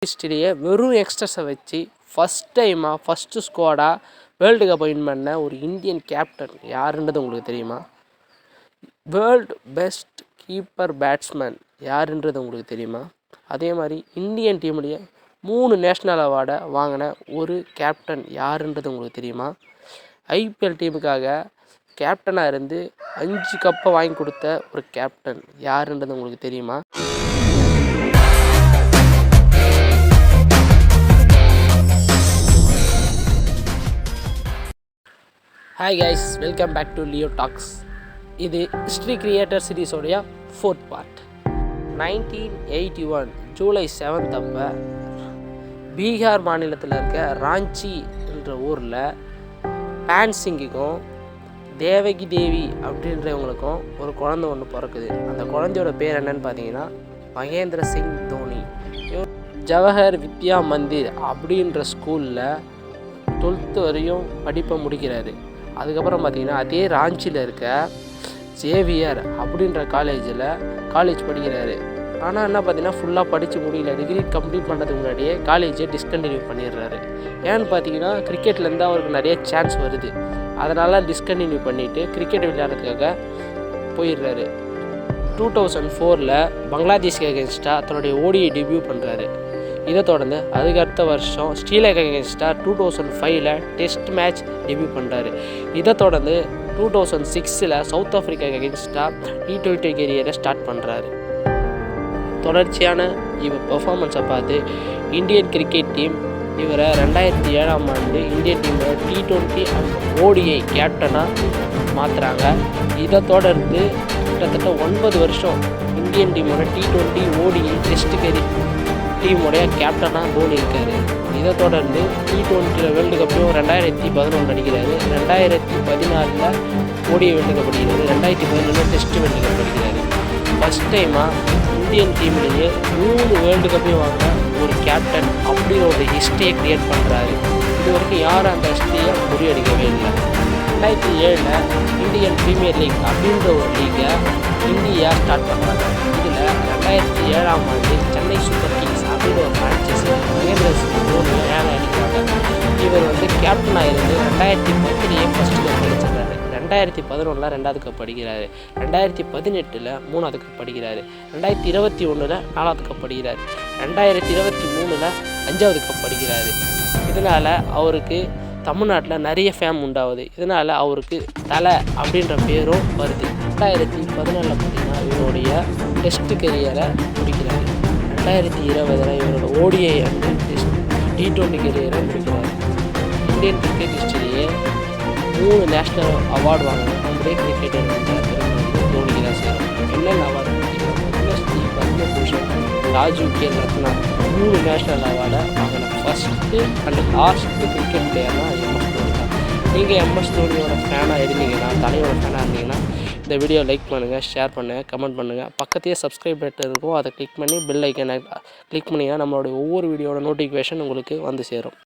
ஹிஸ்டரியை வெறும் யங்ஸ்டர்ஸை வச்சு first ஸ்குவாடாக world cup win பண்ண ஒரு இந்தியன் கேப்டன் யாருன்றது உங்களுக்கு தெரியுமா? வேர்ல்டு பெஸ்ட் கீப்பர் பேட்ஸ்மேன் யாருன்றது உங்களுக்கு தெரியுமா? அதே மாதிரி இந்தியன் டீம்லேயே 3 நேஷ்னல் அவார்டை வாங்கின ஒரு கேப்டன் யாருன்றது உங்களுக்கு தெரியுமா? ஐபிஎல் டீமுக்காக கேப்டனாக இருந்து 5 கப்பை வாங்கி கொடுத்த ஒரு கேப்டன் யாருன்றது உங்களுக்கு தெரியுமா? Hi guys, welcome back to Leo Talks. இது ஹிஸ்ட்ரி கிரியேட்டர் சீரீஸோடைய 4th பார்ட். 1981 ஜூலை 7 அப்போ பீகார் மாநிலத்தில் இருக்க ராஞ்சி என்ற ஊரில் பான்சிங்குக்கும் தேவகி தேவி அப்படின்றவங்களுக்கும் ஒரு குழந்தை ஒன்று பிறக்குது. அந்த குழந்தையோட பேர் என்னன்னு பார்த்தீங்கன்னா மகேந்திர சிங் தோனி. ஜவஹர் வித்யா மந்திர் அப்படின்ற ஸ்கூலில் 12th வரையும் படிப்பை முடிக்கிறாரு. அதுக்கப்புறம் பார்த்திங்கன்னா அதே ராஞ்சியில் இருக்க ஜேவியர் அப்படின்ற காலேஜ் படிக்கிறாரு. ஆனால் என்ன பார்த்தீங்கன்னா ஃபுல்லாக படித்து முடியல. டிகிரி கம்ப்ளீட் பண்ணுறதுக்கு முன்னாடியே காலேஜை டிஸ்கண்டினியூ பண்ணிடுறாரு. ஏன்னு பார்த்தீங்கன்னா கிரிக்கெட்லேருந்து அவருக்கு நிறைய சான்ஸ் வருது. அதனால் டிஸ்கண்டினியூ பண்ணிவிட்டு கிரிக்கெட் விளையாடுறதுக்காக போயிடுறாரு. 2004 பங்களாதேஷ்க்கு அகேன்ஸ்டாக தன்னுடைய ஓடிஐ டெபியூ பண்ணுறாரு. இதை தொடர்ந்து அதுக்கு அடுத்த வருஷம் ஸ்ரீலங்கா அகேன்ஸ்டாக 2005 டெஸ்ட் மேட்ச் டெபியூ பண்ணுறாரு. இதை தொடர்ந்து 2006 சவுத் ஆஃப்ரிக்கா அகேன்ஸ்டாக T20 கெரியரை ஸ்டார்ட் பண்ணுறாரு. தொடர்ச்சியான இவர் பெர்ஃபார்மன்ஸை பார்த்து இந்தியன் கிரிக்கெட் டீம் இவரை 2007 ஆண்டு இந்தியன் டீமோட T20 அண்ட் ஓடிஐ கேப்டனாக மாற்றுறாங்க. இதை தொடர்ந்து கிட்டத்தட்ட 9 வருஷம் இந்தியன் டீமோட T20 ஓடிஐ டெஸ்ட் டீமுடைய கேப்டனாக தோனி இருக்கார். இதை தொடர்ந்து T20 வேர்ல்டு கப்பையும் 2011 அடிக்கிறாரு. 2014 ஓடிஐ வேர்ல்டு கப் அடிக்கிறாரு. 2017 டெஸ்ட் வேர்ல்டு கப் அடிக்கிறாரு. ஃபஸ்ட் டைமாக இந்தியன் டீம்லேயே 3 வேர்ல்டு கப்பையும் வாங்கின ஒரு கேப்டன் அப்படின்னு ஒரு ஹிஸ்ட்ரியை க்ரியேட் பண்ணுறாரு. இது வரைக்கும் யாரும் அந்த ஹிஸ்ட்ரியை முறியடிக்கவே இல்லை. 2007 இந்தியன் ப்ரீமியர் லீக் அப்படின்ற ஒரு லீகை இந்தியா ஸ்டார்ட் பண்ணுறாங்க. இதில் 2007 ஆண்டு சென்னை சூப்பர் கிங்ஸ் அப்படின்னு ஒரு ஃப்ரான்ச்சைஸி மகேந்திர சிங் தோனி ஏழை அடிக்கிறாங்க. இவர் கேப்டனாக இருந்து 2010 ஃபஸ்ட்டு கப் அடிச்சிடுறாரு. 2011 2வது கப் அடிக்கிறாரு. 2018 3வது கப் அடிக்கிறாரு. 2021 4வது கப் அடிக்கிறாரு. 2023 5வது கப் அடிக்கிறாரு. இதனால் அவருக்கு தமிழ்நாட்டில் நிறைய ஃபேம் உண்டாகுது. இதனால் அவருக்கு தலை அப்படின்ற பேரும் வருது. 2014 பார்த்திங்கன்னா இவருடைய டெஸ்ட் கெரியரை முடிக்கிறாரு. 2020 இவரோட ஓடிஐ அண்ட் T20 கெரியரை முடிக்கிறாரு. இந்தியன் கிரிக்கெட் ஹிஸ்டரியே 3 நேஷ்னல் அவார்டு வாங்கின ஒரே கிரிக்கெட்டர் தோனிக்கு தான் சேரும். என்னென்ன அவார்டு பத்மஸ்ரீ, பத்மபூஷன், ராஜீவ் கேல் ரத்னா 3 நேஷ்னல் அவார்டை வாங்கின ஃபஸ்ட்டு அண்ட் லாஸ்ட்டு கிரிக்கெட் பிளேயர்னால் MS தோனி தான். நீங்கள் MS தோனியோட ஃபேனாக இருந்தீங்கன்னா, தலையோட ஃபேனாக இருந்தீங்கன்னா இந்த வீடியோ லைக் பண்ணுங்கள், ஷேர் பண்ணுங்கள், கமெண்ட் பண்ணுங்கள். பக்கத்தையே சப்ஸ்கிரைப் பட்டன் இருக்கும், அதை கிளிக் பண்ணி பெல் ஐக்கனை கிளிக் பண்ணிங்கன்னா நம்மளுடைய ஒவ்வொரு வீடியோட நோட்டிஃபிகேஷன் உங்களுக்கு வந்து சேரும்.